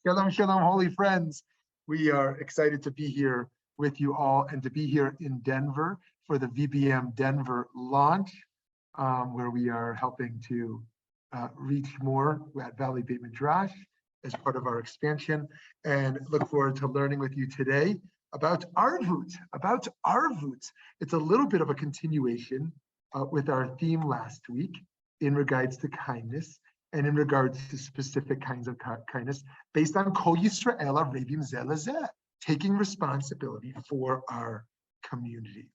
Shalom, shalom, holy friends. We are excited to be here with you all and to be here in Denver for the VBM Denver launch, where we are helping to reach more at Valley Beit Midrash as part of our expansion, and look forward to learning with you today about Arvut. It's a little bit of a continuation with our theme last week in regards to kindness and in regards to specific kinds of kindness based on Kol Yisrael Areivim Zeh LaZeh, taking responsibility for our community.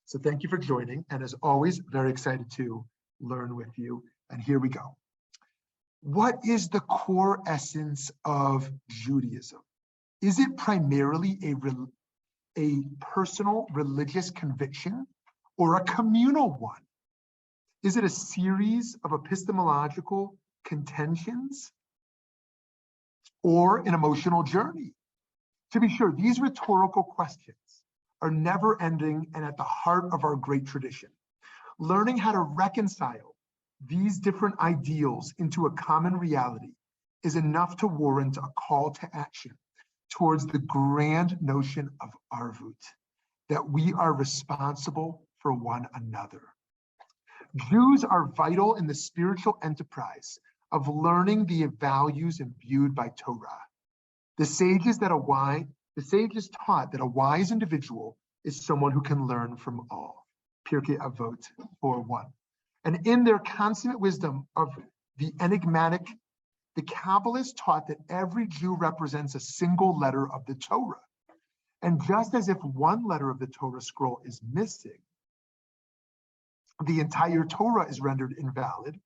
So thank you for joining, and as always, very excited to learn with you. And here we go. What is the core essence of Judaism? Is it primarily a personal religious conviction or a communal one? Is it a series of epistemological contentions or an emotional journey? To be sure, these rhetorical questions are never ending and at the heart of our great tradition. Learning how to reconcile these different ideals into a common reality is enough to warrant a call to action towards the grand notion of Arvut, that we are responsible for one another. Jews are vital in the spiritual enterprise of learning the values imbued by Torah. The sages taught that a wise individual is someone who can learn from all. Pirkei Avot 4:1. And in their consummate wisdom of the enigmatic, the Kabbalists taught that every Jew represents a single letter of the Torah. And just as if one letter of the Torah scroll is missing, the entire Torah is rendered invalid,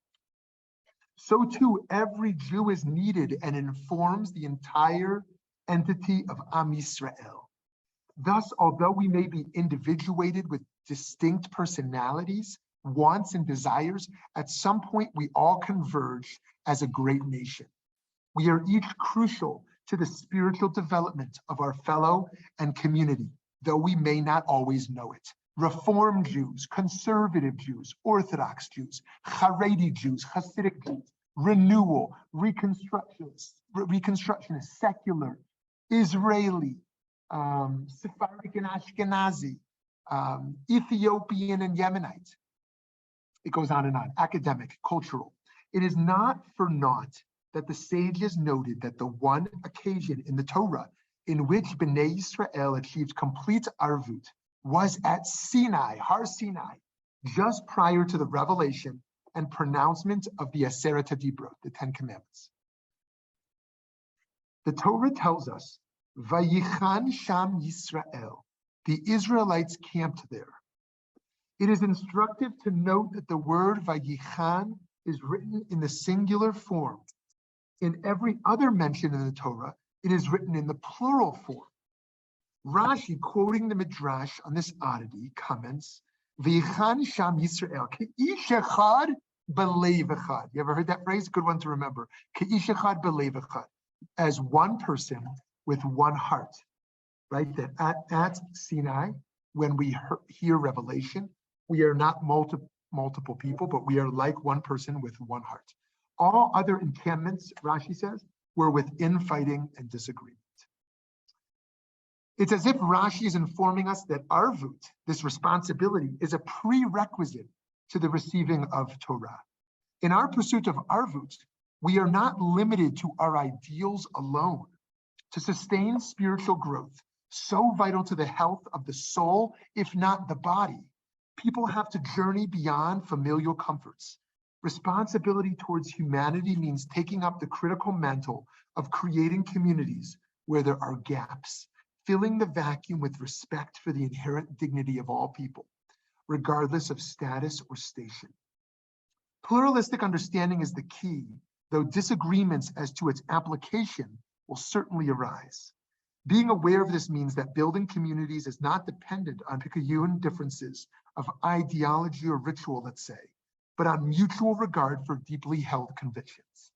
so too every Jew is needed and informs the entire entity of Am Yisrael. Thus, although we may be individuated with distinct personalities, wants, and desires, at some point we all converge as a great nation. We are each crucial to the spiritual development of our fellow and community, though we may not always know it. Reform Jews, conservative Jews, Orthodox Jews, Haredi Jews, Hasidic Jews, renewal, reconstructionists, secular, Israeli, Sephardic and Ashkenazi, Ethiopian and Yemenite. It goes on and on, academic, cultural. It is not for naught that the sages noted that the one occasion in the Torah in which Bnei Yisrael achieved complete Arvut was at Sinai, Har Sinai, just prior to the revelation and pronouncement of the Aseret HaDibrot, the Ten Commandments. The Torah tells us, Vayichan Sham Yisrael, the Israelites camped there. It is instructive to note that the word Vayichan is written in the singular form. In every other mention in the Torah, it is written in the plural form. Rashi, quoting the Midrash on this oddity, comments, V'yichan sham Yisrael, ke'ish echad b'leiv echad. You ever heard that phrase? Good one to remember. Ke'ish echad b'leiv echad. As one person with one heart, right? That at Sinai, when we hear revelation, we are not multiple people, but we are like one person with one heart. All other encampments, Rashi says, were with infighting and disagreement. It's as if Rashi is informing us that arvut, this responsibility, is a prerequisite to the receiving of Torah. In our pursuit of arvut, we are not limited to our ideals alone. To sustain spiritual growth, so vital to the health of the soul, if not the body, people have to journey beyond familial comforts. Responsibility towards humanity means taking up the critical mantle of creating communities where there are gaps, filling the vacuum with respect for the inherent dignity of all people, regardless of status or station. Pluralistic understanding is the key, though disagreements as to its application will certainly arise. Being aware of this means that building communities is not dependent on picayune differences of ideology or ritual, let's say, but on mutual regard for deeply held convictions.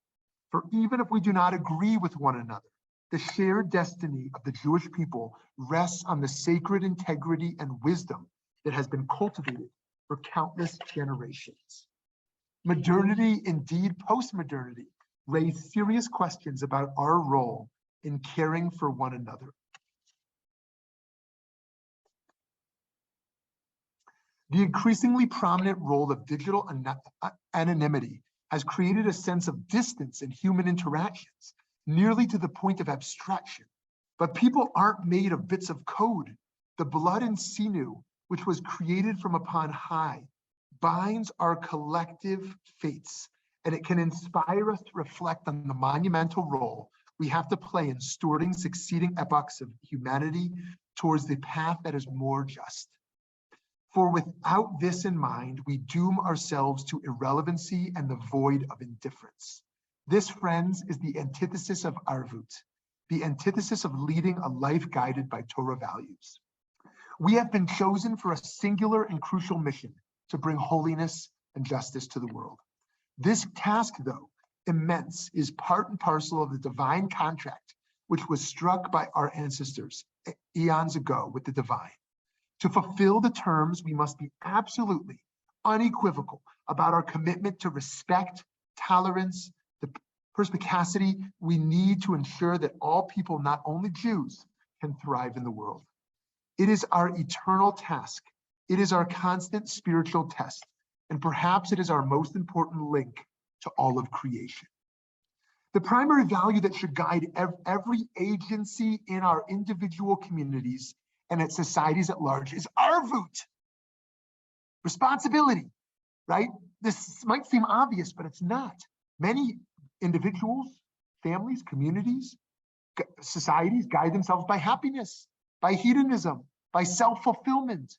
For even if we do not agree with one another, the shared destiny of the Jewish people rests on the sacred integrity and wisdom that has been cultivated for countless generations. Modernity, indeed postmodernity, raise serious questions about our role in caring for one another. The increasingly prominent role of digital anonymity has created a sense of distance in human interactions, nearly to the point of abstraction. But people aren't made of bits of code. The blood and sinew, which was created from upon high, binds our collective fates, and it can inspire us to reflect on the monumental role we have to play in stewarding succeeding epochs of humanity towards the path that is more just. For without this in mind, we doom ourselves to irrelevancy and the void of indifference. This, friends, is the antithesis of arvut, the antithesis of leading a life guided by Torah values. We have been chosen for a singular and crucial mission to bring holiness and justice to the world. This task, though immense, is part and parcel of the divine contract which was struck by our ancestors eons ago with the divine. To fulfill the terms, we must be absolutely unequivocal about our commitment to respect, tolerance, the perspicacity we need to ensure that all people, not only Jews, can thrive in the world. It is our eternal task. It is our constant spiritual test, and perhaps it is our most important link to all of creation. The primary value that should guide every agency in our individual communities and its societies at large is arvut, responsibility, right? This might seem obvious, but it's not. Many individuals, families, communities, societies guide themselves by happiness, by hedonism, by self-fulfillment,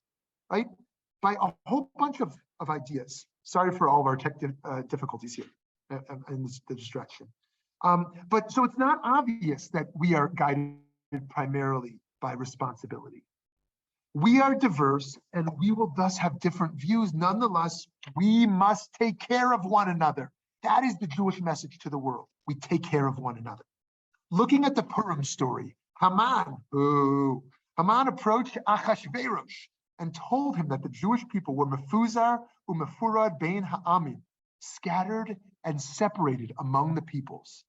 right? By a whole bunch of ideas. Sorry for all of our tech difficulties here and the distraction. But so it's not obvious that we are guided primarily by responsibility. We are diverse and we will thus have different views. Nonetheless, we must take care of one another. That is the Jewish message to the world. We take care of one another. Looking at the Purim story, Haman approached Achashverosh and told him that the Jewish people were mefuzar umefurad bein ha'amim, scattered and separated among the peoples.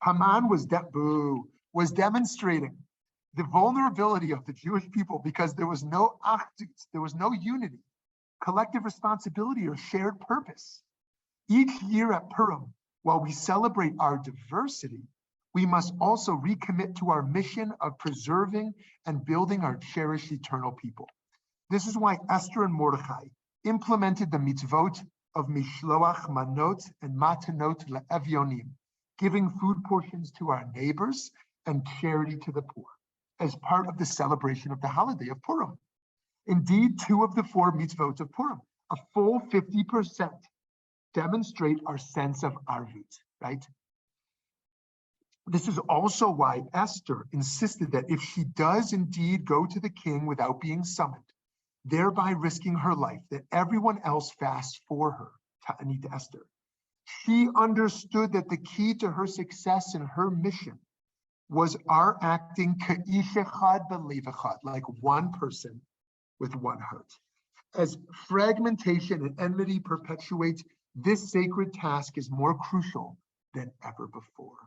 Haman was demonstrating the vulnerability of the Jewish people because there was no achdut, there was no unity, collective responsibility, or shared purpose. Each year at Purim, while we celebrate our diversity, we must also recommit to our mission of preserving and building our cherished eternal people. This is why Esther and Mordechai implemented the mitzvot of mishloach manot and matanot le'evyonim, giving food portions to our neighbors and charity to the poor, as part of the celebration of the holiday of Purim. Indeed, 2 of the 4 mitzvot of Purim, a full 50%, demonstrate our sense of arvut, right? This is also why Esther insisted that if she does indeed go to the king without being summoned, thereby risking her life, that everyone else fasts for her, Ta'anit Esther. She understood that the key to her success in her mission was our acting ka'ish echad b'lev echad, like one person with one heart. As fragmentation and enmity perpetuates, this sacred task is more crucial than ever before.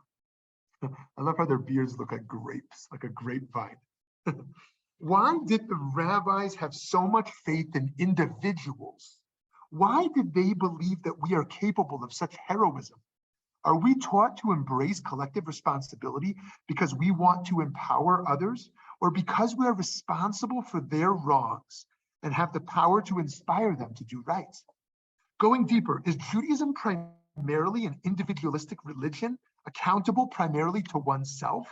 I love how their beards look like grapes, like a grapevine. Why did the rabbis have so much faith in individuals? Why did they believe that we are capable of such heroism? Are we taught to embrace collective responsibility because we want to empower others, or because we are responsible for their wrongs and have the power to inspire them to do right? Going deeper, is Judaism primarily an individualistic religion, accountable primarily to oneself,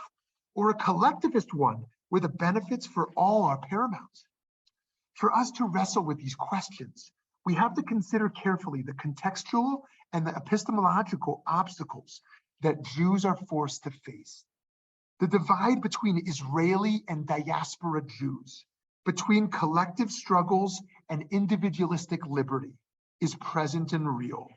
or a collectivist one where the benefits for all are paramount? For us to wrestle with these questions, we have to consider carefully the contextual and the epistemological obstacles that Jews are forced to face. The divide between Israeli and diaspora Jews, between collective struggles and individualistic liberty, is present and real.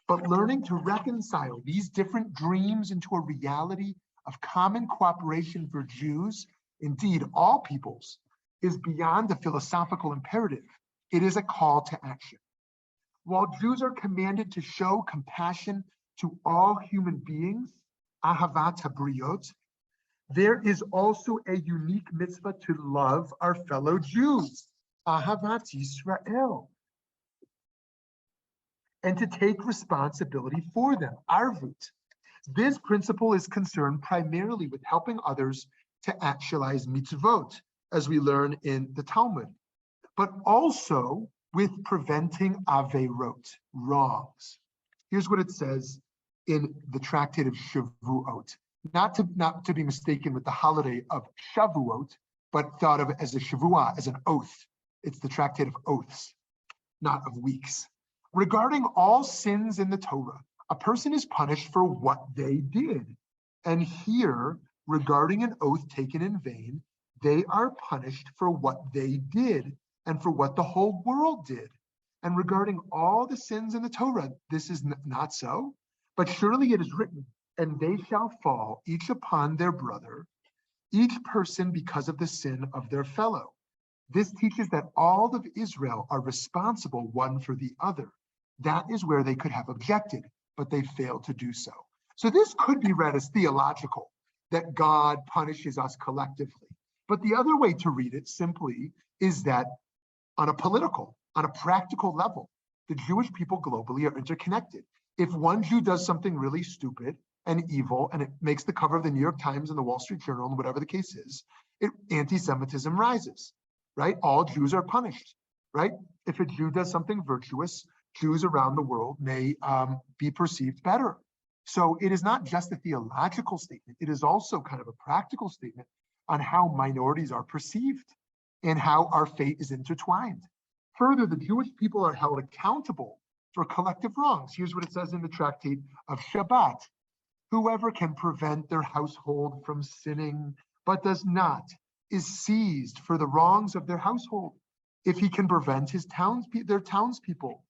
But learning to reconcile these different dreams into a reality of common cooperation for Jews, indeed all peoples, is beyond a philosophical imperative. It is a call to action. While Jews are commanded to show compassion to all human beings, ahavat habriot, there is also a unique mitzvah to love our fellow Jews, ahavat Yisrael, and to take responsibility for them, arvut. This principle is concerned primarily with helping others to actualize mitzvot, as we learn in the Talmud, but also with preventing averot, wrongs. Here's what it says in the tractate of Shavuot, not to be mistaken with the holiday of Shavuot, but thought of as a Shavuah, as an oath. It's the tractate of oaths, not of weeks. Regarding all sins in the Torah, a person is punished for what they did. And here, regarding an oath taken in vain, they are punished for what they did and for what the whole world did. And regarding all the sins in the Torah, this is not so. But surely it is written, and they shall fall each upon their brother, each person because of the sin of their fellow. This teaches that all of Israel are responsible one for the other. That is where they could have objected, but they failed to do so. So this could be read as theological, that God punishes us collectively. But the other way to read it simply is that on a political, on a practical level, the Jewish people globally are interconnected. If one Jew does something really stupid and evil, and it makes the cover of the New York Times and the Wall Street Journal, and whatever the case is, anti-Semitism rises, right? All Jews are punished, right? If a Jew does something virtuous, Jews around the world may be perceived better. So it is not just a theological statement, it is also kind of a practical statement on how minorities are perceived and how our fate is intertwined. Further, the Jewish people are held accountable for collective wrongs. Here's what it says in the tractate of Shabbat. Whoever can prevent their household from sinning, but does not, is seized for the wrongs of their household. If he can prevent their townspeople,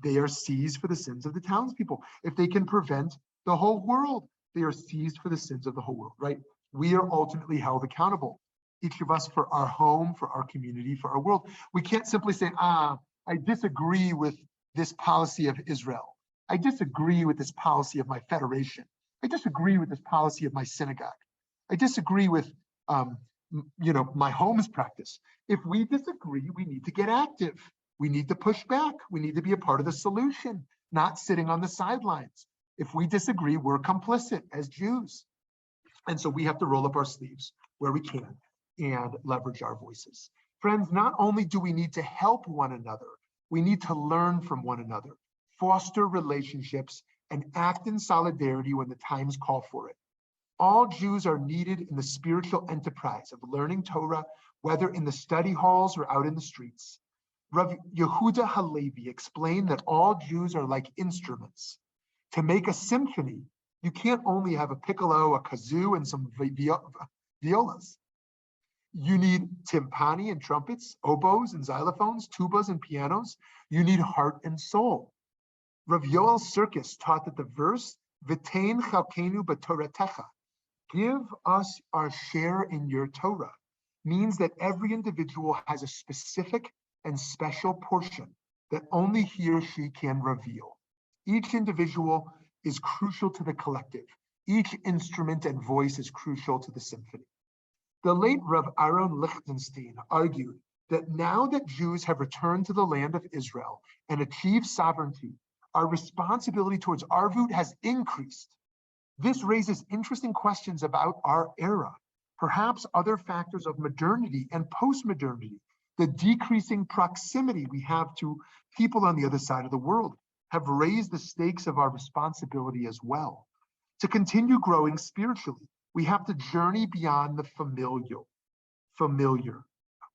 they are seized for the sins of the townspeople. If they can prevent the whole world, they are seized for the sins of the whole world, right? We are ultimately held accountable, each of us, for our home, for our community, for our world. We can't simply say, I disagree with this policy of Israel. I disagree with this policy of my federation. I disagree with this policy of my synagogue. I disagree with my home's practice. If we disagree, we need to get active. We need to push back. We need to be a part of the solution, not sitting on the sidelines. If we disagree, we're complicit as Jews. And so we have to roll up our sleeves where we can and leverage our voices. Friends, not only do we need to help one another, we need to learn from one another, foster relationships, and act in solidarity when the times call for it. All Jews are needed in the spiritual enterprise of learning Torah, whether in the study halls or out in the streets. Rav Yehuda Halevi explained that all Jews are like instruments. To make a symphony, you can't only have a piccolo, a kazoo, and some violas. You need timpani and trumpets, oboes and xylophones, tubas and pianos. You need heart and soul. Rav Yoel Sirkis taught that the verse, V'tein chalkenu b'toratecha, give us our share in your Torah, means that every individual has a specific and special portion that only he or she can reveal. Each individual is crucial to the collective. Each instrument and voice is crucial to the symphony. The late Rav Aaron Lichtenstein argued that now that Jews have returned to the land of Israel and achieved sovereignty, our responsibility towards Arvut has increased. This raises interesting questions about our era. Perhaps other factors of modernity and post-modernity, the decreasing proximity we have to people on the other side of the world, have raised the stakes of our responsibility as well. To continue growing spiritually, we have to journey beyond the familiar.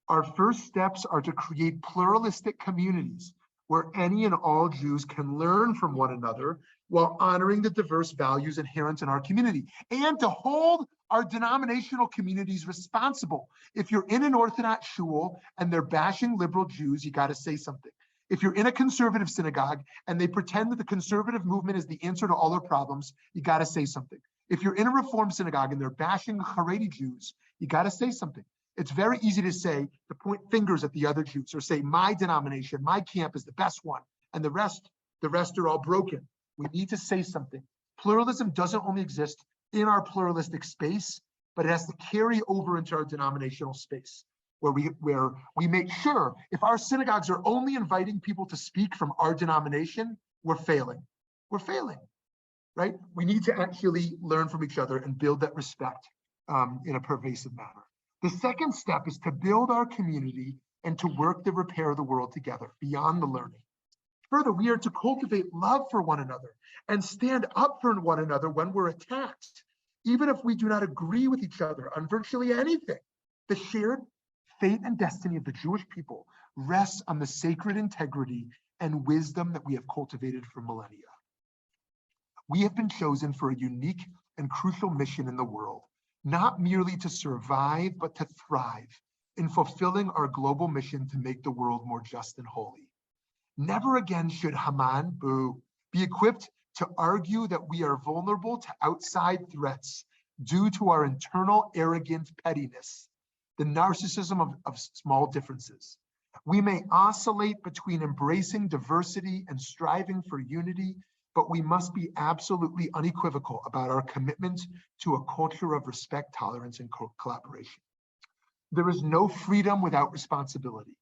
Our first steps are to create pluralistic communities where any and all Jews can learn from one another while honoring the diverse values inherent in our community, and to hold our denominational communities responsible. If you're in an Orthodox shul and they're bashing liberal Jews, you got to say something. If you're in a conservative synagogue and they pretend that the conservative movement is the answer to all our problems, you got to say something. If you're in a Reform synagogue and they're bashing Haredi Jews, you got to say something. It's very easy to point fingers at the other Jews or say, my denomination, my camp is the best one, and the rest are all broken. We need to say something. Pluralism doesn't only exist in our pluralistic space, but it has to carry over into our denominational space, where we make sure if our synagogues are only inviting people to speak from our denomination, we're failing. We're failing, right? We need to actually learn from each other and build that respect in a pervasive manner. The second step is to build our community and to work the repair of the world together beyond the learning. Further, we are to cultivate love for one another and stand up for one another when we're attacked, even if we do not agree with each other on virtually anything. The shared fate and destiny of the Jewish people rests on the sacred integrity and wisdom that we have cultivated for millennia. We have been chosen for a unique and crucial mission in the world, not merely to survive, but to thrive in fulfilling our global mission to make the world more just and holy. Never again should Haman, be equipped to argue that we are vulnerable to outside threats due to our internal arrogant pettiness, the narcissism of small differences. We may oscillate between embracing diversity and striving for unity, but we must be absolutely unequivocal about our commitment to a culture of respect, tolerance, and collaboration. There is no freedom without responsibility.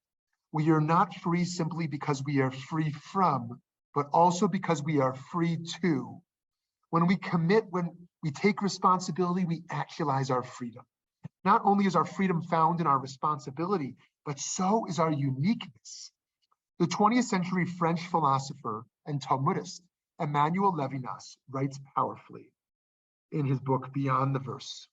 We are not free simply because we are free from, but also because we are free to. When we commit, when we take responsibility, we actualize our freedom. Not only is our freedom found in our responsibility, but so is our uniqueness. The 20th century French philosopher and Talmudist, Emmanuel Levinas, writes powerfully in his book, Beyond the Verse.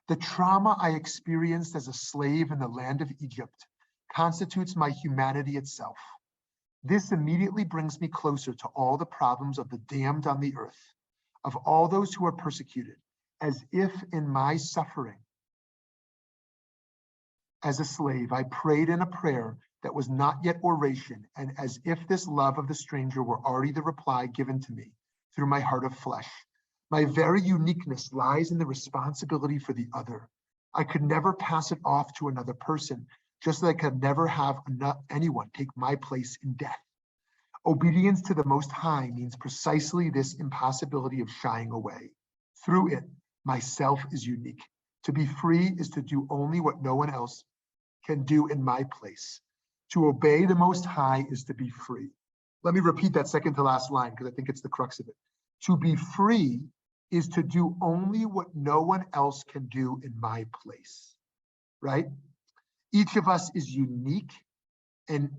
The trauma I experienced as a slave in the land of Egypt constitutes my humanity itself. This immediately brings me closer to all the problems of the damned on the earth, of all those who are persecuted, as if in my suffering as a slave, I prayed in a prayer that was not yet oration, and as if this love of the stranger were already the reply given to me through my heart of flesh. My very uniqueness lies in the responsibility for the other. I could never pass it off to another person, just as I could never have anyone take my place in death. Obedience to the Most High means precisely this impossibility of shying away. Through it, myself is unique. To be free is to do only what no one else can do in my place. To obey the Most High is to be free. Let me repeat that second to last line because I think it's the crux of it. To be free is to do only what no one else can do in my place, right? Each of us is unique, and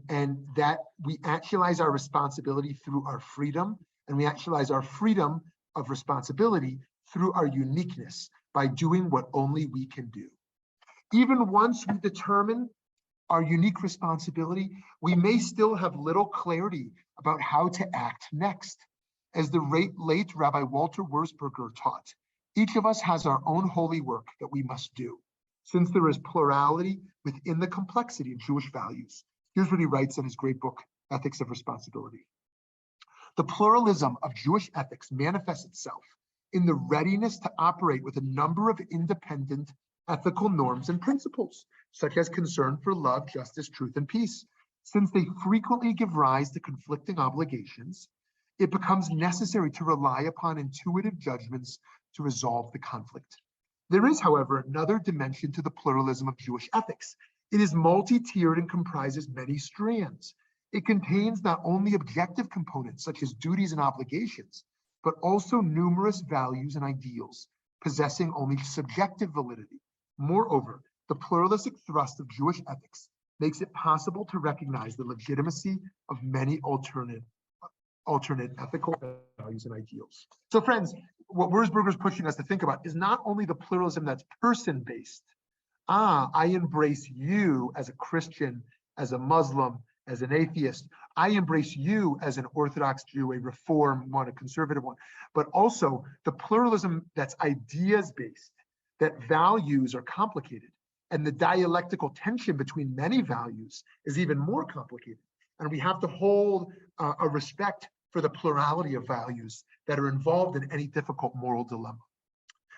that we actualize our responsibility through our freedom, and we actualize our freedom of responsibility through our uniqueness by doing what only we can do. Even once we determine our unique responsibility, we may still have little clarity about how to act next. As the late Rabbi Walter Wurzburger taught, each of us has our own holy work that we must do, since there is plurality within the complexity of Jewish values. Here's what he writes in his great book, Ethics of Responsibility. The pluralism of Jewish ethics manifests itself in the readiness to operate with a number of independent ethical norms and principles, such as concern for love, justice, truth, and peace. Since they frequently give rise to conflicting obligations, it becomes necessary to rely upon intuitive judgments to resolve the conflict. There is, however, another dimension to the pluralism of Jewish ethics. It is multi-tiered and comprises many strands. It contains not only objective components such as duties and obligations, but also numerous values and ideals, possessing only subjective validity. Moreover, the pluralistic thrust of Jewish ethics makes it possible to recognize the legitimacy of many alternate ethical values and ideals. So friends, what Wurzburger is pushing us to think about is not only the pluralism that's person-based. I embrace you as a Christian, as a Muslim, as an atheist. I embrace you as an Orthodox Jew, a Reform one, a conservative one, but also the pluralism that's ideas-based, that values are complicated, and the dialectical tension between many values is even more complicated. And we have to hold a respect for the plurality of values that are involved in any difficult moral dilemma.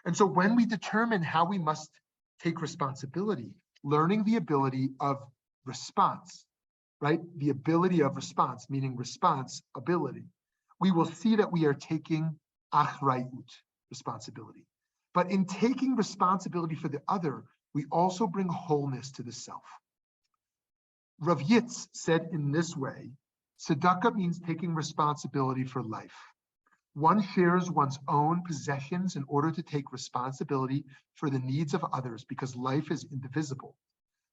And so when we determine how we must take responsibility, learning the ability of response, right? The ability of response, meaning responsibility, we will see that we are taking achrayut, responsibility. But in taking responsibility for the other, we also bring wholeness to the self. Rav Yitz said in this way, tzedakah means taking responsibility for life. One shares one's own possessions in order to take responsibility for the needs of others because life is indivisible.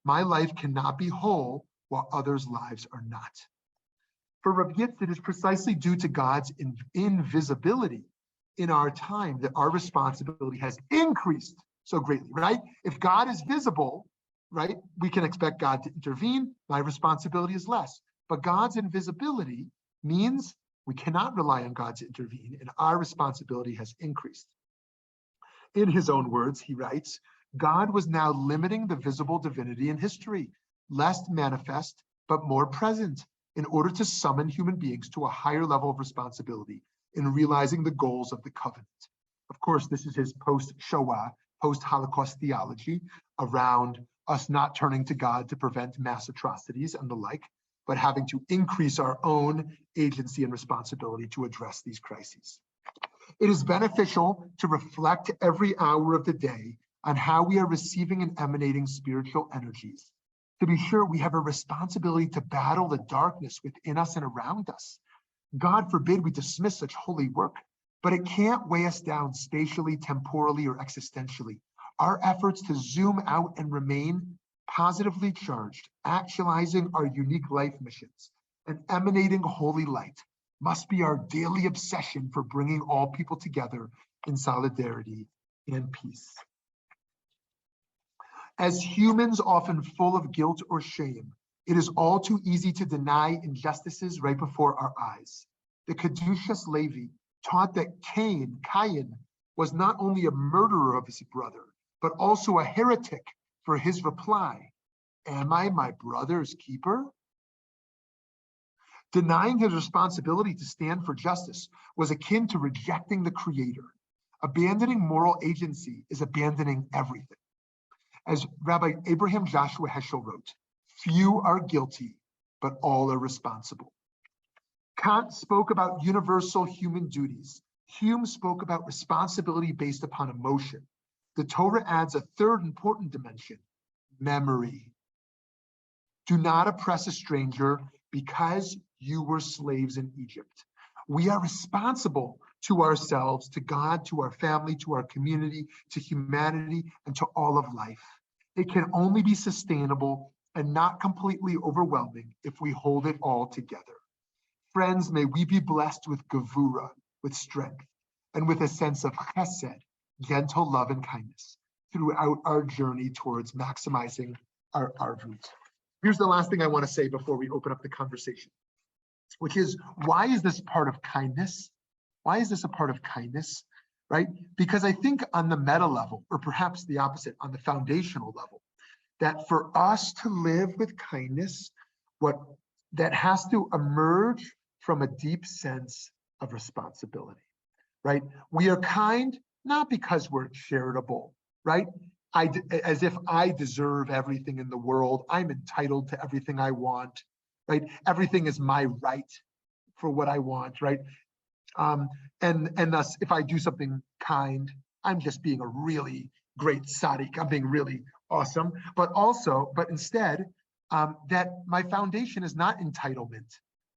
My life cannot be whole while others' lives are not. For Rav Yitz, it is precisely due to God's invisibility in our time that our responsibility has increased so greatly, right? If God is visible, right, we can expect God to intervene. My responsibility is less. But God's invisibility means we cannot rely on God to intervene, and our responsibility has increased. In his own words, he writes, God was now limiting the visible divinity in history, less manifest, but more present, in order to summon human beings to a higher level of responsibility in realizing the goals of the covenant. Of course, this is his post-Shoah, post-Holocaust theology around us not turning to God to prevent mass atrocities and the like, but having to increase our own agency and responsibility to address these crises. It is beneficial to reflect every hour of the day on how we are receiving and emanating spiritual energies. To be sure, we have a responsibility to battle the darkness within us and around us. God forbid we dismiss such holy work, but it can't weigh us down spatially, temporally, or existentially. Our efforts to zoom out and remain positively charged, actualizing our unique life missions, and emanating holy light must be our daily obsession for bringing all people together in solidarity and peace. As humans often full of guilt or shame, it is all too easy to deny injustices right before our eyes. The Kedushas Levi taught that Cain was not only a murderer of his brother, but also a heretic for his reply, "Am I my brother's keeper?" Denying his responsibility to stand for justice was akin to rejecting the Creator. Abandoning moral agency is abandoning everything. As Rabbi Abraham Joshua Heschel wrote, "Few are guilty, but all are responsible." Kant spoke about universal human duties. Hume spoke about responsibility based upon emotion. The Torah adds a third important dimension, memory. Do not oppress a stranger because you were slaves in Egypt. We are responsible to ourselves, to God, to our family, to our community, to humanity, and to all of life. It can only be sustainable and not completely overwhelming if we hold it all together. Friends, may we be blessed with gevura, with strength, and with a sense of chesed, gentle love and kindness, throughout our journey towards maximizing our arvut. Here's the last thing I want to say before we open up the conversation, which is, why is this part of kindness? Why is this a part of kindness, right? Because I think on the meta level, or perhaps the opposite, on the foundational level, that for us to live with kindness, that has to emerge from a deep sense of responsibility, right? We are kind not because we're charitable, right? As if I deserve everything in the world. I'm entitled to everything I want, right? Everything is my right for what I want, right? And thus, if I do something kind, I'm just being a really great tzaddik. I'm being really awesome. But instead, that my foundation is not entitlement,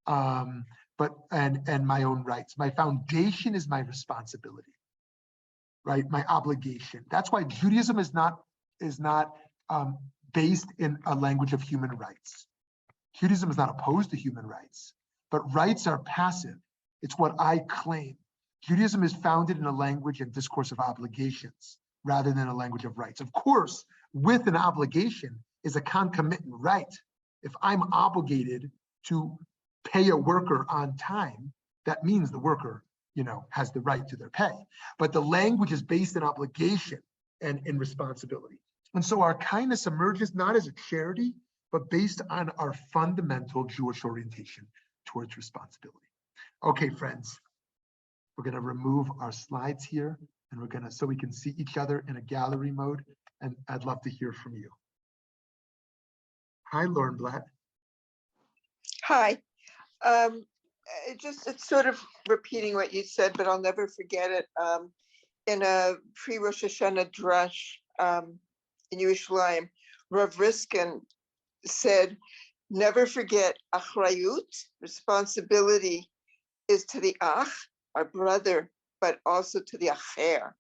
and my own rights. My foundation is my responsibility, right? My obligation. That's why Judaism is not based in a language of human rights. Judaism is not opposed to human rights, but rights are passive. It's what I claim. Judaism is founded in a language and discourse of obligations rather than a language of rights. Of course, with an obligation is a concomitant right. If I'm obligated to pay a worker on time, that means the worker, has the right to their pay. But the language is based in obligation and in responsibility. And so our kindness emerges not as a charity, but based on our fundamental Jewish orientation towards responsibility. Okay, friends, we're going to remove our slides here, and so we can see each other in a gallery mode, and I'd love to hear from you. Hi, Lauren Blatt. Hi. It's sort of repeating what you said, but I'll never forget it. In a pre-Rosh Hashanah drush in Yerushalayim, Rav Riskin said, never forget achrayut, responsibility is to the ach, our brother, but also to the acher.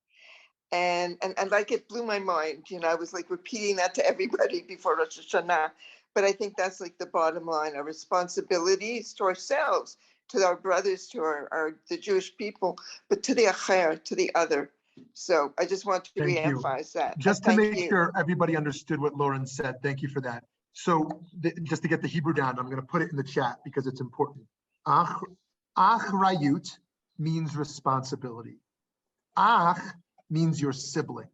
And like, it blew my mind. I was like repeating that to everybody before Rosh Hashanah. But I think that's like the bottom line. Our responsibilities to ourselves, to our brothers, to the Jewish people, but to the acher, to the other. So I just want to re-emphasize that. Just to make sure everybody understood what Lauren said, thank you for that. So just to get the Hebrew down, I'm going to put it in the chat because it's important. Achrayut means responsibility. Ach means your sibling.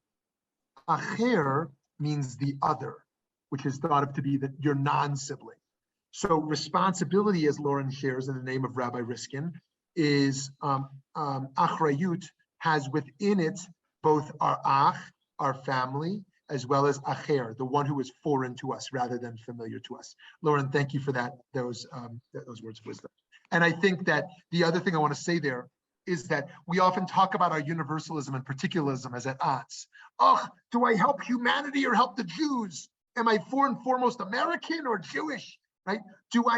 Acher means the other, which is thought of to be your non-sibling. So responsibility, as Lauren shares in the name of Rabbi Riskin, is achrayut, has within it both our ach, our family, as well as acher, the one who is foreign to us rather than familiar to us. Lauren, thank you for those words of wisdom. And I think that the other thing I want to say there is that we often talk about our universalism and particularism as at odds. Oh, do I help humanity or help the Jews? Am I foremost American or Jewish? Right? Who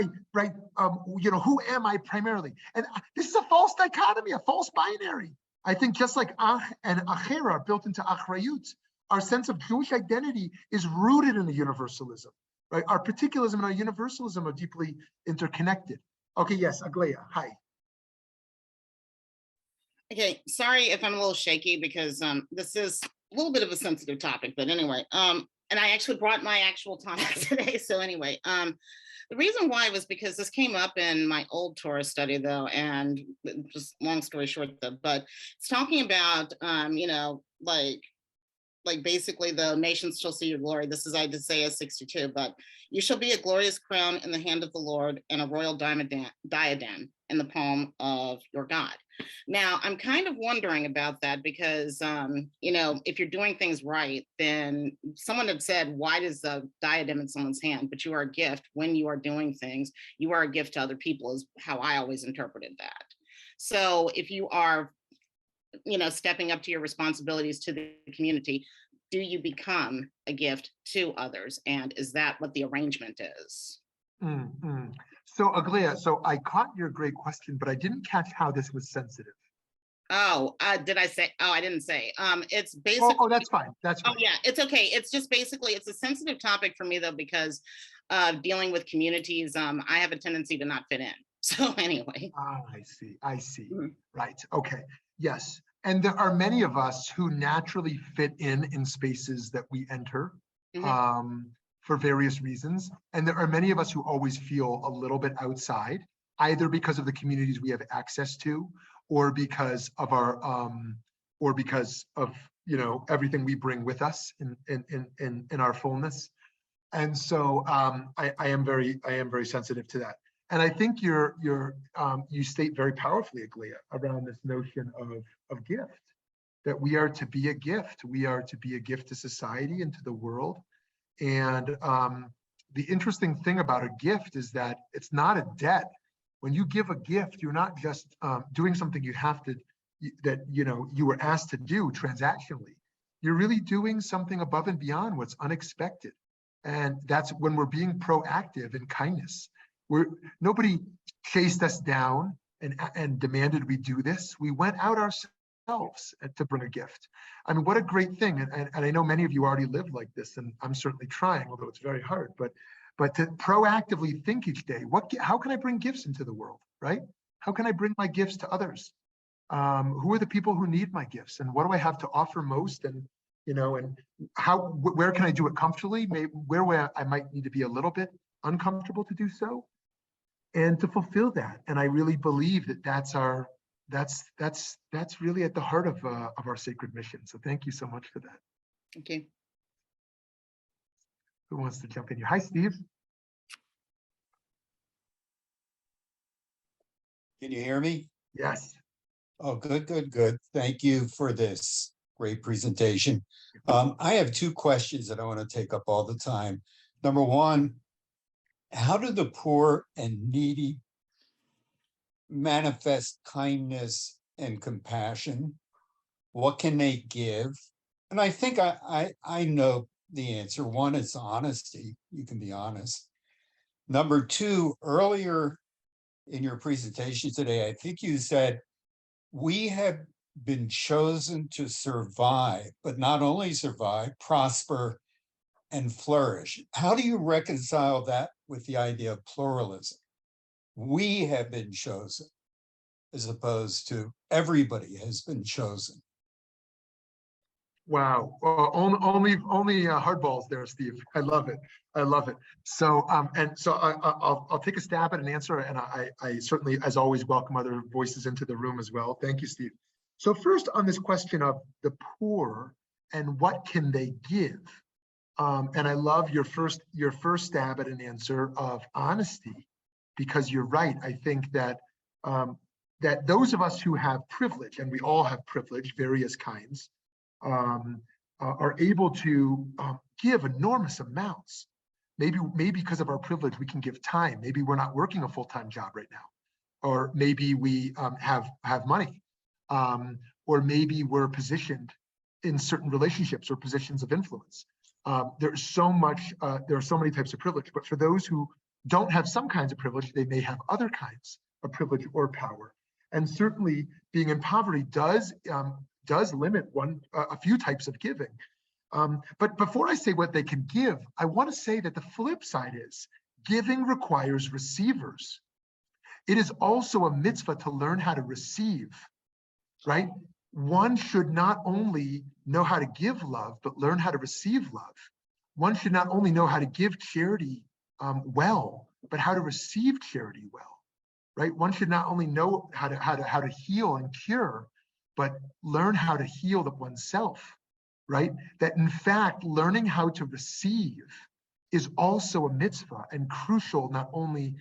am I primarily? And this is a false dichotomy, a false binary. I think just like ach and acher are built into achrayut, our sense of Jewish identity is rooted in the universalism. Right? Our particularism and our universalism are deeply interconnected. Okay, yes, Aglaia, hi. Okay, sorry if I'm a little shaky because this is a little bit of a sensitive topic, but anyway, and I actually brought my actual topic today. So anyway, the reason why was because this came up in my old Torah study though, and just long story short though, but it's talking about, like basically the nations shall see your glory. This is Isaiah 62, but you shall be a glorious crown in the hand of the Lord and a royal diadem in the palm of your God. Now, I'm kind of wondering about that because, if you're doing things right, then someone had said, why does a diadem in someone's hand? But you are a gift when you are doing things. You are a gift to other people is how I always interpreted that. So if you are stepping up to your responsibilities to the community, do you become a gift to others? And is that what the arrangement is? Mm-hmm. So Aglaia, I caught your great question, but I didn't catch how this was sensitive. Oh, did I say? Oh, I didn't say. It's basically. Oh, that's fine. That's fine. Oh, yeah, it's okay. It's just basically, it's a sensitive topic for me though, because dealing with communities, I have a tendency to not fit in. So anyway. I see. Mm-hmm. Right. Okay. Yes. And there are many of us who naturally fit in spaces that we enter. Mm-hmm. for various reasons. And there are many of us who always feel a little bit outside, either because of the communities we have access to, or because of our, everything we bring with us in our fullness. And so I am very sensitive to that. And I think you state very powerfully, Aglia, around this notion of gift, that we are to be a gift. We are to be a gift to society and to the world. And the interesting thing about a gift is that it's not a debt. When you give a gift, you're not just doing something you were asked to do transactionally. You're really doing something above and beyond what's unexpected. And that's when we're being proactive in kindness. Nobody chased us down and demanded we do this. We went out ourselves to bring a gift. I mean, what a great thing. And I know many of you already live like this, and I'm certainly trying, although it's very hard, but to proactively think each day, how can I bring gifts into the world, right? How can I bring my gifts to others? Who are the people who need my gifts, and what do I have to offer most? And where can I do it comfortably? Maybe where I might need to be a little bit uncomfortable to do so, and to fulfill that. And I really believe that that's really at the heart of our sacred mission. So thank you so much for that. Thank you. Who wants to jump in here? Hi, Steve. Can you hear me? Yes. Oh, good. Thank you for this great presentation. I have two questions that I want to take up all the time. Number one, how do the poor and needy manifest kindness and compassion? What can they give? And I think I know the answer. One is honesty. You can be honest. Number two, earlier in your presentation today, I think you said, we have been chosen to survive, but not only survive, prosper and flourish. How do you reconcile that with the idea of pluralism? We have been chosen, as opposed to everybody has been chosen. Wow. Only hardballs there, Steve. I love it. So I'll take a stab at an answer, and I certainly, as always, welcome other voices into the room as well. Thank you, Steve. So first, on this question of the poor and what can they give, and I love your first stab at an answer of honesty, because you're right. I think that that those of us who have privilege, and we all have privilege, various kinds, are able to give enormous amounts. Maybe because of our privilege, we can give time. Maybe we're not working a full-time job right now, or maybe we have money, or maybe we're positioned in certain relationships or positions of influence. There are so many types of privilege, but for those who don't have some kinds of privilege, they may have other kinds of privilege or power. And certainly being in poverty does limit a few types of giving. But before I say what they can give, I want to say that the flip side is giving requires receivers. It is also a mitzvah to learn how to receive, right? One should not only know how to give love, but learn how to receive love. One should not only know how to give charity well, but how to receive charity well, right? One should not only know how to heal and cure, but learn how to heal oneself, right? That in fact, learning how to receive is also a mitzvah and crucial, not only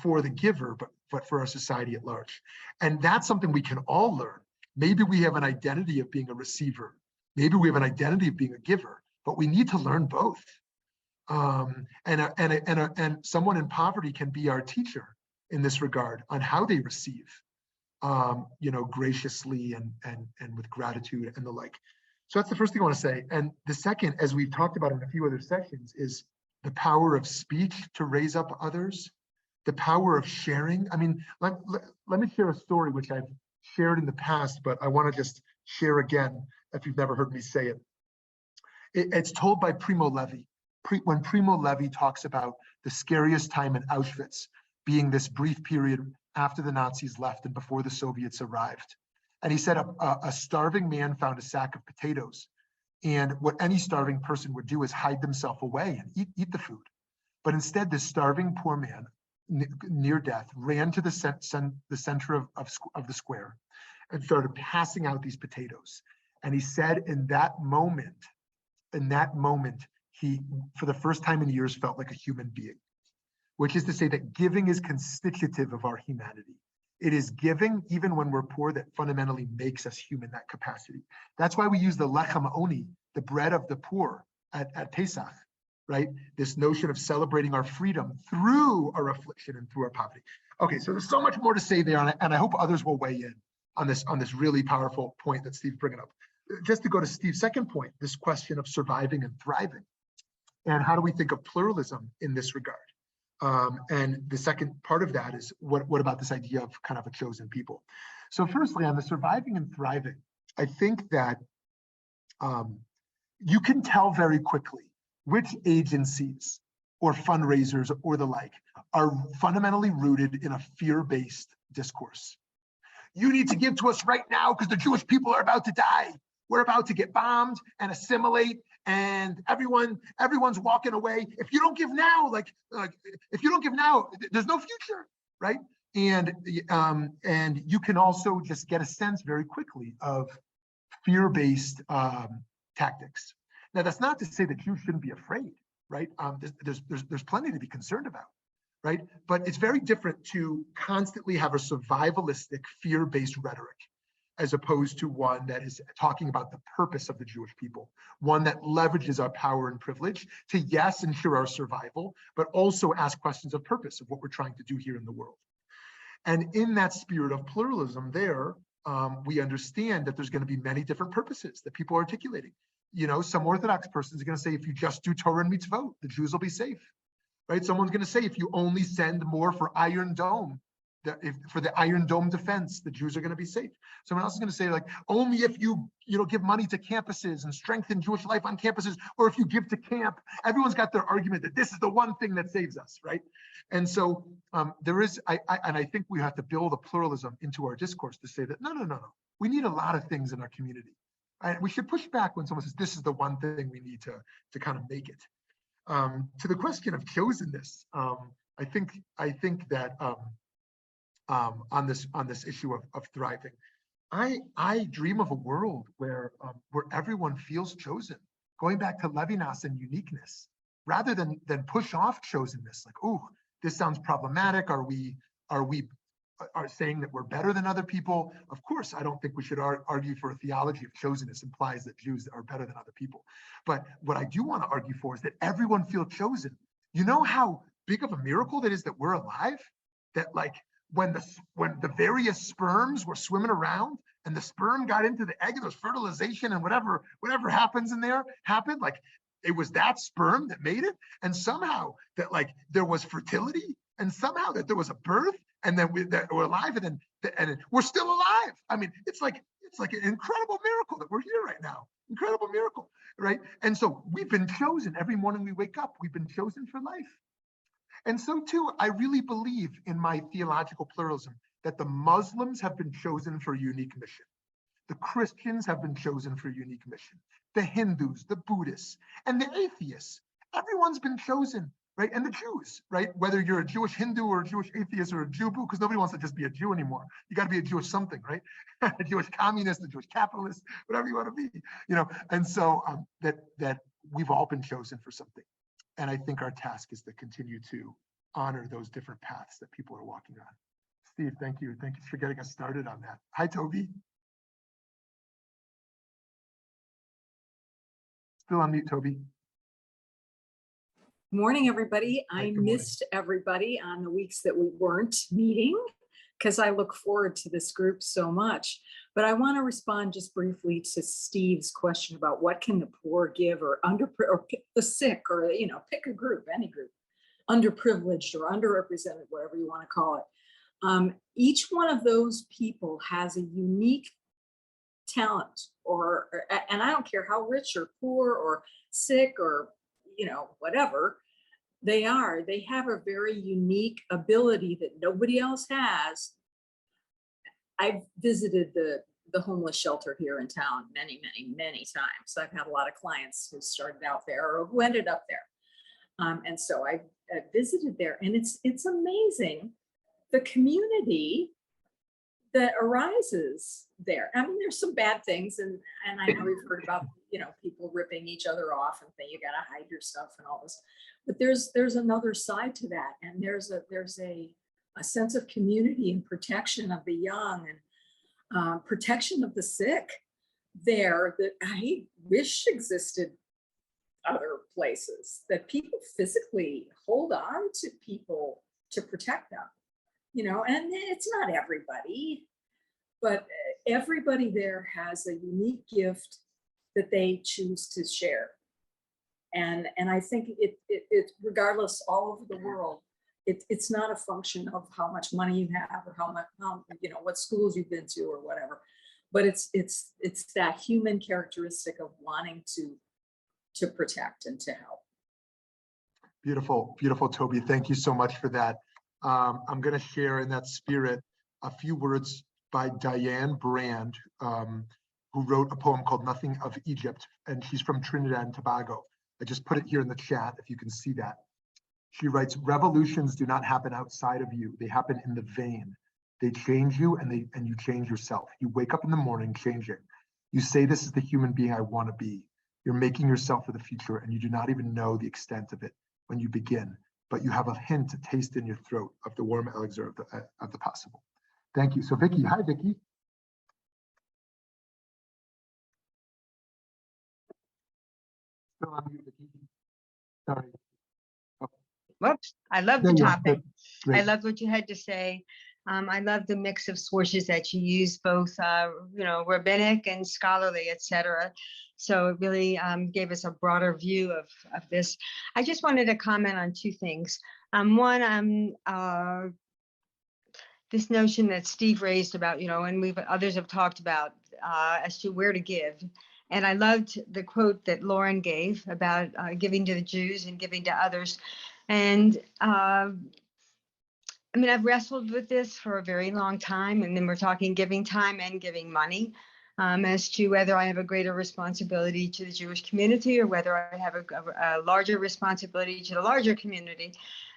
for the giver, but for our society at large. And that's something we can all learn. Maybe we have an identity of being a receiver. Maybe we have an identity of being a giver, but we need to learn both. And someone in poverty can be our teacher in this regard on how they receive, graciously and with gratitude and the like. So that's the first thing I want to say. And the second, as we've talked about in a few other sessions, is the power of speech to raise up others, the power of sharing. I mean, let me share a story which I've shared in the past, but I want to just share again if you've never heard me say it. It's told by Primo Levi. When Primo Levi talks about the scariest time in Auschwitz being this brief period after the Nazis left and before the Soviets arrived. And he said a starving man found a sack of potatoes. And what any starving person would do is hide themselves away and eat the food. But instead, this starving poor man near death ran to the center of the square and started passing out these potatoes. And he said in that moment, he, for the first time in years, felt like a human being, which is to say that giving is constitutive of our humanity. It is giving, even when we're poor, that fundamentally makes us human, that capacity. That's why we use the lechem oni, the bread of the poor, at Pesach, right? This notion of celebrating our freedom through our affliction and through our poverty. Okay, so there's so much more to say there, and I hope others will weigh in on this really powerful point that Steve's bringing up. Just to go to Steve's second point, this question of surviving and thriving, and how do we think of pluralism in this regard? And the second part of that is what about this idea of kind of a chosen people? So firstly, on the surviving and thriving, I think that you can tell very quickly which agencies or fundraisers or the like are fundamentally rooted in a fear-based discourse. You need to give to us right now because the Jewish people are about to die. We're about to get bombed and assimilate, and everyone's walking away. If you don't give now, if you don't give now, there's no future, right? And you can also just get a sense very quickly of fear-based tactics. Now, that's not to say that Jews shouldn't be afraid, right? There's plenty to be concerned about, right? But it's very different to constantly have a survivalistic, fear-based rhetoric, as opposed to one that is talking about the purpose of the Jewish people, one that leverages our power and privilege to, yes, ensure our survival, but also ask questions of purpose of what we're trying to do here in the world. And in that spirit of pluralism there, we understand that there's going to be many different purposes that people are articulating. You know, some Orthodox person is going to say, if you just do Torah and mitzvot, the Jews will be safe, right? Someone's going to say, if you only send more for Iron Dome, for the Iron Dome defense, the Jews are going to be safe. Someone else is going to say, like, only if you give money to campuses and strengthen Jewish life on campuses, or if you give to camp. Everyone's got their argument that this is the one thing that saves us, right? And so there is, I think we have to build a pluralism into our discourse to say that no. We need a lot of things in our community. We should push back when someone says this is the one thing we need to kind of make it. To the question of chosenness, I think that. On this issue of thriving, I dream of a world where everyone feels chosen, going back to Levinas and uniqueness, rather than push off chosenness. Like, oh, this sounds problematic. Are we saying that we're better than other people? Of course, I don't think we should argue for a theology of chosenness implies that Jews are better than other people. But what I do want to argue for is that everyone feels chosen. You know how big of a miracle that is that we're alive? That, like, when the various sperms were swimming around and the sperm got into the egg and there's fertilization and whatever happens in there happened, like, it was that sperm that made it, and somehow that, like, there was fertility, and somehow that there was a birth, and then that we're alive, and we're still alive. I mean, it's like an incredible miracle that we're here right now. Incredible miracle, right? And so we've been chosen. Every morning we wake up, we've been chosen for life. And so too, I really believe in my theological pluralism that the Muslims have been chosen for a unique mission. The Christians have been chosen for a unique mission. The Hindus, the Buddhists, and the atheists. Everyone's been chosen, right? And the Jews, right? Whether you're a Jewish Hindu or a Jewish atheist or a Jew, because nobody wants to just be a Jew anymore. You got to be a Jewish something, right? A Jewish communist, a Jewish capitalist, whatever you want to be, And so that we've all been chosen for something. And I think our task is to continue to honor those different paths that people are walking on. Steve, thank you. Thank you for getting us started on that. Hi, Toby. Still on mute, Toby. Morning, everybody. Hi, I good morning. missed everybody on the weeks that we weren't meeting because I look forward to this group so much. But I want to respond just briefly to Steve's question about what can the poor give, or the sick, or pick a group, any group, underprivileged or underrepresented, whatever you want to call it. Each one of those people has a unique talent, and I don't care how rich or poor or sick or whatever they are. They have a very unique ability that nobody else has. I've visited the the homeless shelter here in town many, many, many times. I've had a lot of clients who started out there or who ended up there. And so I visited there, and it's amazing the community that arises there. I mean, there's some bad things, and I know we've heard about, people ripping each other off and you gotta hide your stuff and all this. But there's another side to that, and there's a sense of community and protection of the young and protection of the sick there that I wish existed other places, that people physically hold on to people to protect them, and it's not everybody, but everybody there has a unique gift that they choose to share. And I think it regardless all over the world, it's not a function of how much money you have or how what schools you've been to or whatever, but it's that human characteristic of wanting to protect and to help. Beautiful, beautiful, Toby. Thank you so much for that. I'm going to share in that spirit a few words by Diane Brand, who wrote a poem called Nothing of Egypt, and she's from Trinidad and Tobago. I just put it here in the chat if you can see that. She writes, revolutions do not happen outside of you. They happen in the vein. They change you and you change yourself. You wake up in the morning changing. You say, this is the human being I want to be. You're making yourself for the future, and you do not even know the extent of it when you begin, but you have a hint, a taste in your throat of the warm elixir of the possible. Thank you. So Vicky, hi Vicky. Still on mute, Vicky. Sorry. Whoops, I love the There you are. topic. Great. I love what you had to say. I love the mix of sources that you use, both rabbinic and scholarly, etc. So it really gave us a broader view of this. I just wanted to comment on two things. One, this notion that Steve raised about, and others have talked about as to where to give. And I loved the quote that Lauren gave about giving to the Jews and giving to others. And I've wrestled with this for a very long time, and then we're talking giving time and giving money as to whether I have a greater responsibility to the Jewish community or whether I have a larger responsibility to the larger community.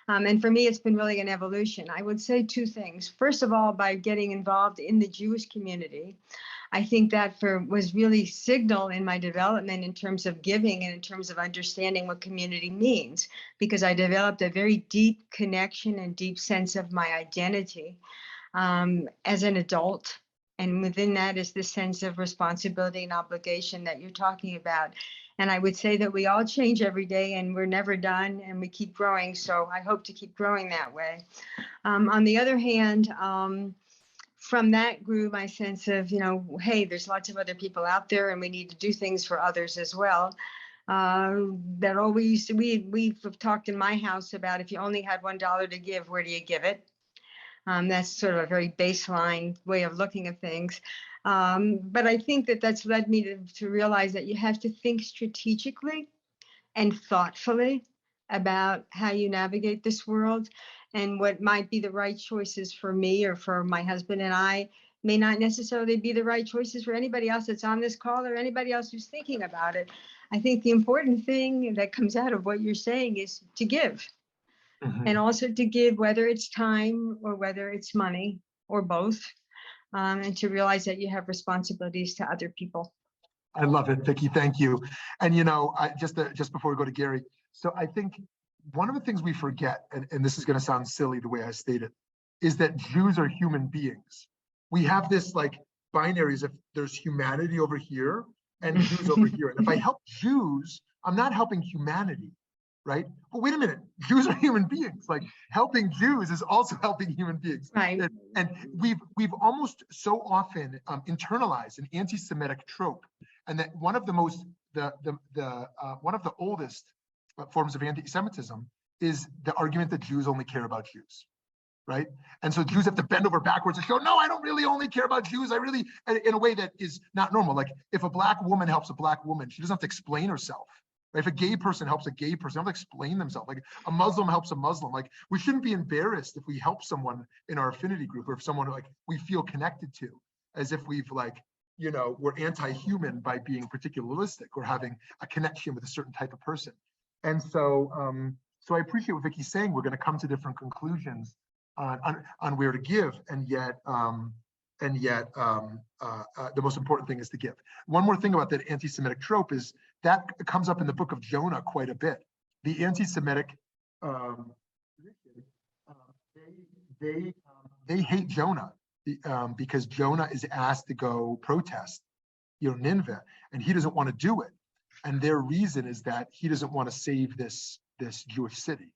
And for me, it's been really an evolution. I would say two things. First of all, by getting involved in the Jewish community, I think that was really signal in my development in terms of giving and in terms of understanding what community means, because I developed a very deep connection and deep sense of my identity as an adult. And within that is the sense of responsibility and obligation that you're talking about. And I would say that we all change every day and we're never done and we keep growing. So I hope to keep growing that way. On the other hand, from that grew my sense of, hey, there's lots of other people out there and we need to do things for others as well. That always, we've talked in my house about if you only had $1 to give, where do you give it? That's sort of a very baseline way of looking at things. But I think that's led me to realize that you have to think strategically and thoughtfully about how you navigate this world, and what might be the right choices for me or for my husband and I may not necessarily be the right choices for anybody else that's on this call or anybody else who's thinking about it. I think the important thing that comes out of what you're saying is to give. Mm-hmm. And also to give, whether it's time or whether it's money or both, and to realize that you have responsibilities to other people. I love it, Vicki. Thank you. And just before we go to Gary, so I think one of the things we forget, and this is going to sound silly the way I state it, is that Jews are human beings. We have this like binaries. If there's humanity over here and Jews over here, and if I help Jews, I'm not helping humanity. Right? But wait a minute, Jews are human beings. Like helping Jews is also helping human beings. Right. And we've almost so often internalized an anti-Semitic trope, and that one of the oldest forms of anti-Semitism is the argument that Jews only care about Jews. Right? And so Jews have to bend over backwards and show, no, I don't really only care about Jews. I really, in a way that is not normal. Like if a black woman helps a black woman, she doesn't have to explain herself. If a gay person helps a gay person, they don't have to explain themselves. Like a Muslim helps a Muslim. Like we shouldn't be embarrassed if we help someone in our affinity group or if someone like we feel connected to, as if we've like we're anti-human by being particularistic or having a connection with a certain type of person. And so, so I appreciate what Vicky's saying. We're going to come to different conclusions on where to give, and yet the most important thing is to give. One more thing about that anti-Semitic trope is that comes up in the book of Jonah quite a bit. The anti-Semitic, they hate Jonah because Jonah is asked to go protest, Nineveh, and he doesn't want to do it. And their reason is that he doesn't want to save this Jewish city,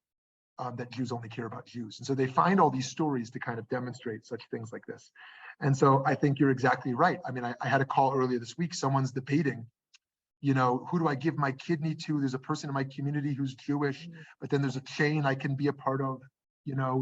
that Jews only care about Jews. And so they find all these stories to kind of demonstrate such things like this. And so I think you're exactly right. I mean, I had a call earlier this week. Someone's debating, who do I give my kidney to? There's a person in my community who's Jewish, but then there's a chain I can be a part of,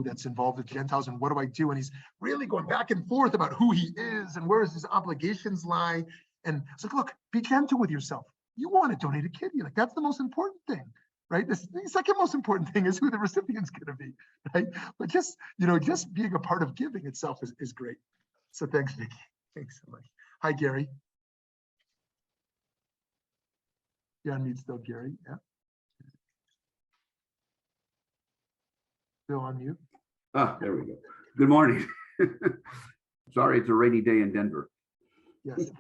that's involved with Gentiles. And what do I do? And he's really going back and forth about who he is and where his obligations lie. And it's like, look, be gentle with yourself. You want to donate a kidney. Like, that's the most important thing, right? The second most important thing is who the recipient's going to be, right? But just being a part of giving itself is great. So thanks, Vicky. Thanks so much. Hi, Gary. You're on mute still, Gary. Yeah. Still on mute. Ah, there we go. Good morning. Sorry, it's a rainy day in Denver. Yes,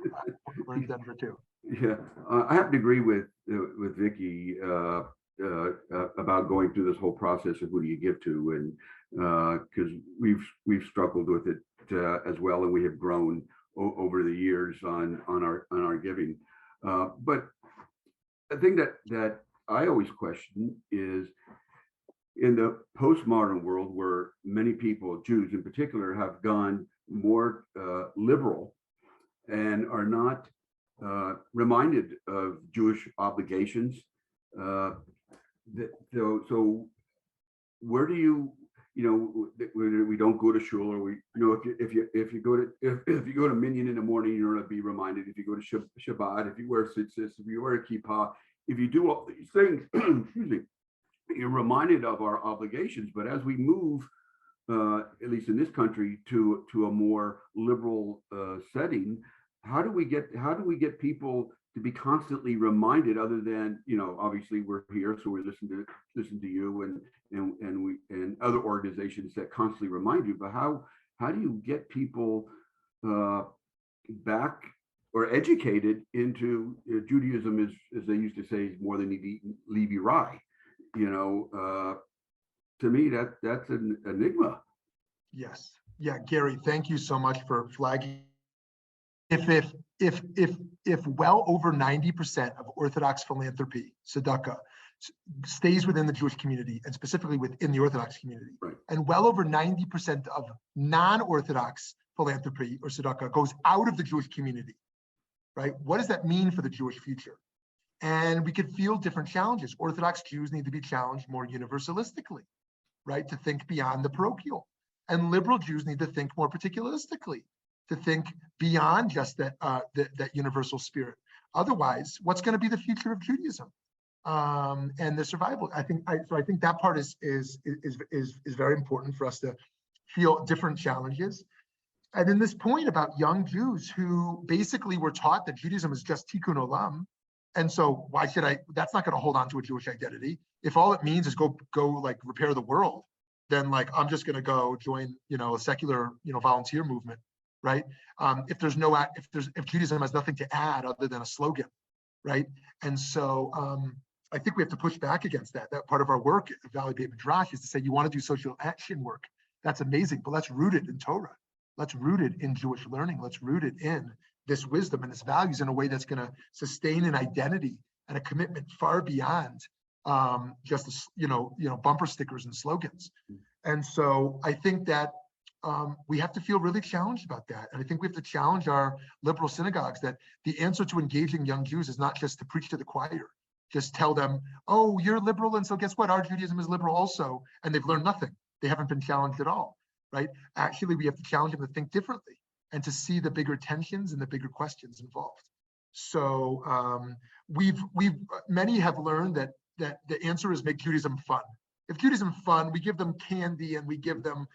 we're in Denver too. Yeah, I have to agree with Vicky about going through this whole process of who do you give to, and because we've struggled with it as well, and we have grown over the years on our giving. But the thing that I always question is, in the postmodern world, where many people, Jews in particular, have gone more liberal and are not reminded of Jewish obligations. So where do you, we don't go to shul, or if you go to minyan in the morning, you're going to be reminded. If you go to Shabbat, if you wear tzitzis, if you wear a kippah, if you do all these things, excuse me, you're reminded of our obligations. But as we move, at least in this country, to a more liberal setting, how do we get people to be constantly reminded, other than, obviously we're here, so we listen to you and other organizations that constantly remind you, but how do you get people back or educated into Judaism, as they used to say, is more than Levi Rai? To me, that's an enigma. Yes. Yeah, Gary, thank you so much for flagging. If well over 90% of Orthodox philanthropy, tzedakah, stays within the Jewish community, and specifically within the Orthodox community, right, and well over 90% of non-Orthodox philanthropy or tzedakah goes out of the Jewish community, right? What does that mean for the Jewish future? And we could feel different challenges. Orthodox Jews need to be challenged more universalistically, right? To think beyond the parochial. And liberal Jews need to think more particularistically, to think beyond just that universal spirit. Otherwise, what's going to be the future of Judaism and the survival? I think that part is very important for us to feel different challenges. And then this point about young Jews who basically were taught that Judaism is just tikkun olam. And so why should that's not going to hold on to a Jewish identity. If all it means is go like repair the world, then like, I'm just going to go join, a secular, volunteer movement, right? If Judaism has nothing to add other than a slogan, right? And so I think we have to push back against that. That part of our work at Valley Beit Midrash is to say, you want to do social action work. That's amazing, but let's root it in Torah. Let's root it in Jewish learning. Let's root it in this wisdom and this values in a way that's going to sustain an identity and a commitment far beyond just bumper stickers and slogans. And so I think that we have to feel really challenged about that. And I think we have to challenge our liberal synagogues that the answer to engaging young Jews is not just to preach to the choir, just tell them, oh, you're liberal, and so guess what? Our Judaism is liberal also, and they've learned nothing. They haven't been challenged at all, right? Actually, we have to challenge them to think differently and to see the bigger tensions and the bigger questions involved. So many have learned that the answer is make Judaism fun. If Judaism fun, we give them candy and we give them,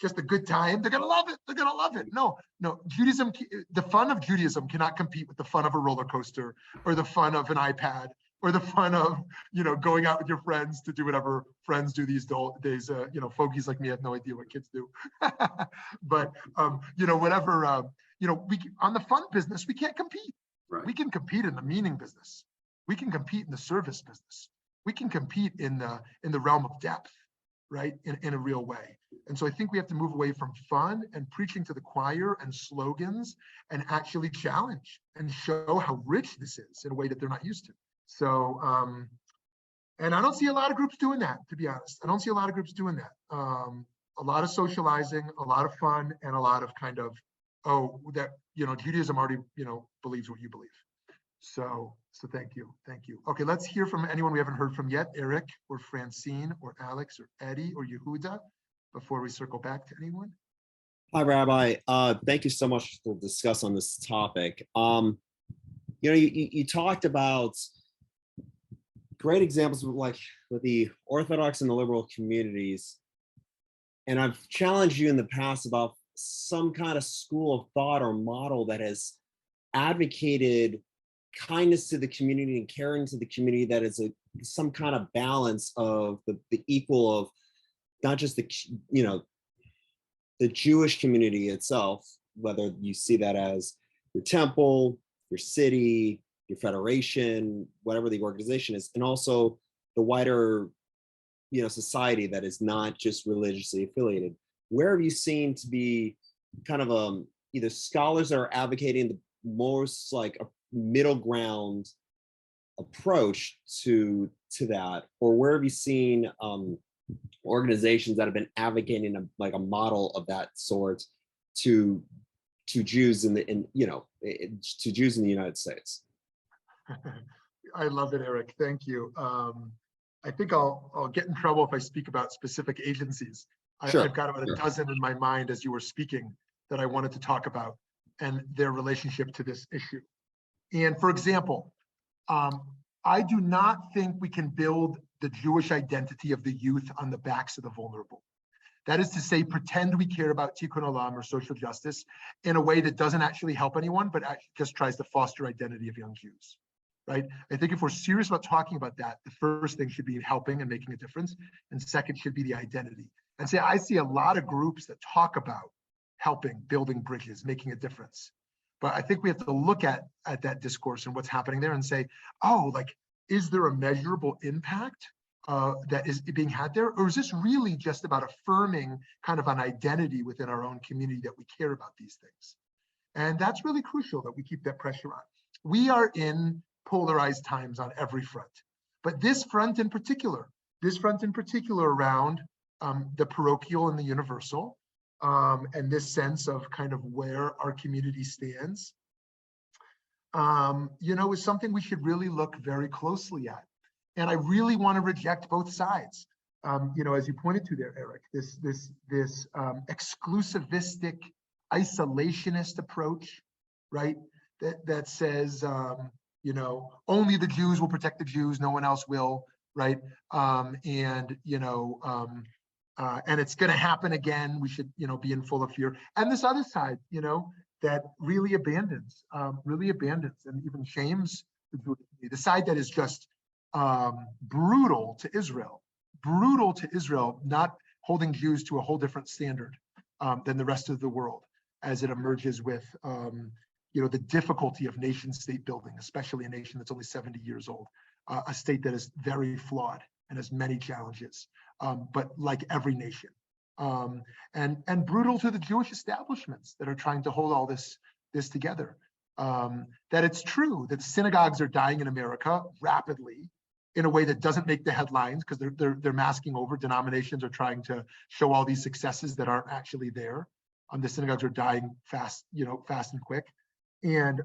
just a good time. They're gonna love it. They're gonna love it. No, Judaism, the fun of Judaism cannot compete with the fun of a roller coaster or the fun of an iPad or the fun of, going out with your friends to do whatever friends do these days. Fogies like me have no idea what kids do. But, whatever, we on the fun business, we can't compete. Right. We can compete in the meaning business. We can compete in the service business. We can compete in the realm of depth, right? In a real way. And so I think we have to move away from fun and preaching to the choir and slogans and actually challenge and show how rich this is in a way that they're not used to. So, and I don't see a lot of groups doing that, to be honest. I don't see a lot of groups doing that. A lot of socializing, a lot of fun, and a lot of kind of, Judaism already, believes what you believe. So thank you. Okay, let's hear from anyone we haven't heard from yet, Eric or Francine or Alex or Eddie or Yehuda, before we circle back to anyone. Hi, Rabbi. Thank you so much to discuss on this topic. You talked about great examples with the Orthodox and the liberal communities. And I've challenged you in the past about some kind of school of thought or model that has advocated kindness to the community and caring to the community that is some kind of balance of the equal of not just the Jewish community itself, whether you see that as your temple, your city, your federation, whatever the organization is, and also the wider society that is not just religiously affiliated. Where have you seen to be kind of either scholars that are advocating the most like a middle ground approach to that, or where have you seen organizations that have been advocating a model of that sort to Jews to Jews in the United States? I love it, Eric. Thank you. I think I'll get in trouble if I speak about specific agencies. Sure. I've got about a dozen in my mind as you were speaking that I wanted to talk about and their relationship to this issue. And for example, I do not think we can build the Jewish identity of the youth on the backs of the vulnerable. That is to say, pretend we care about tikkun olam or social justice in a way that doesn't actually help anyone, but just tries to foster identity of young Jews, right? I think if we're serious about talking about that, the first thing should be helping and making a difference. And second should be the identity. And say, I see a lot of groups that talk about helping, building bridges, making a difference. But I think we have to look at that discourse and what's happening there and say, is there a measurable impact that is being had there? Or is this really just about affirming kind of an identity within our own community that we care about these things? And that's really crucial that we keep that pressure on. We are in polarized times on every front, but this front in particular around the parochial and the universal, and this sense of kind of where our community stands, is something we should really look very closely at. And I really want to reject both sides. As you pointed to there, Eric, this exclusivistic, isolationist approach, right? That says, only the Jews will protect the Jews, no one else will, right? And it's going to happen again. We should, be in full of fear. And this other side, that really abandons and even shames the side that is just brutal to Israel, not holding Jews to a whole different standard than the rest of the world as it emerges with, the difficulty of nation state building, especially a nation that's only 70 years old, a state that is very flawed and has many challenges, but like every nation, and brutal to the Jewish establishments that are trying to hold all this together. That it's true that synagogues are dying in America rapidly in a way that doesn't make the headlines because they're masking over. Denominations are trying to show all these successes that aren't actually there. The synagogues are dying fast, fast and quick. And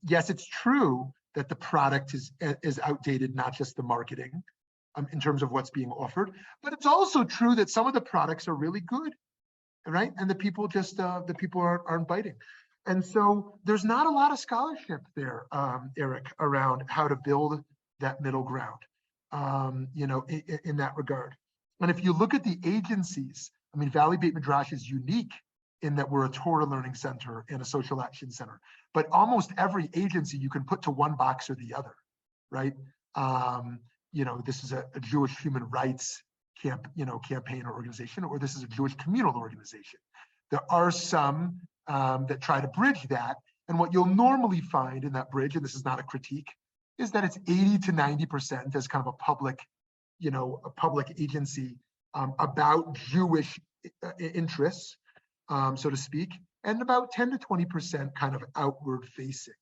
yes, it's true that the product is outdated, not just the marketing in terms of what's being offered, but it's also true that some of the products are really good, right? And the people aren't biting. And so there's not a lot of scholarship there, Eric, around how to build that middle ground. in that regard. And if you look at the agencies, I mean, Valley Beit Midrash is unique in that we're a Torah learning center and a social action center, but almost every agency you can put to one box or the other, right? This is a Jewish human rights campaign or organization, or this is a Jewish communal organization. There are some that try to bridge that. And what you'll normally find in that bridge, and this is not a critique, is that it's 80 to 90% as kind of a public agency about Jewish interests, so to speak, and about 10 to 20% kind of outward facing,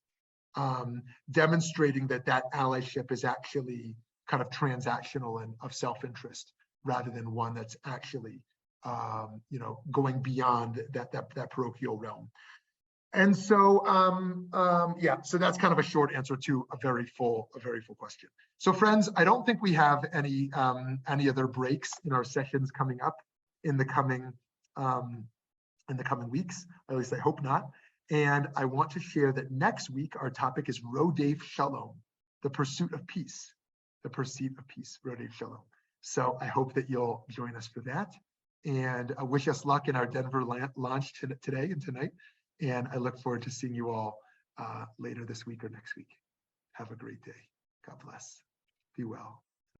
demonstrating that allyship is actually kind of transactional and of self-interest rather than one that's actually, going beyond that parochial realm. And so, so that's kind of a short answer to a very full question. So friends, I don't think we have any other breaks in our sessions coming up in the coming weeks, at least I hope not. And I want to share that next week, our topic is Rodef Shalom, the pursuit of peace, Rodef Shalom. So I hope that you'll join us for that. And I wish us luck in our Denver launch today and tonight. And I look forward to seeing you all later this week or next week. Have a great day. God bless. Be well.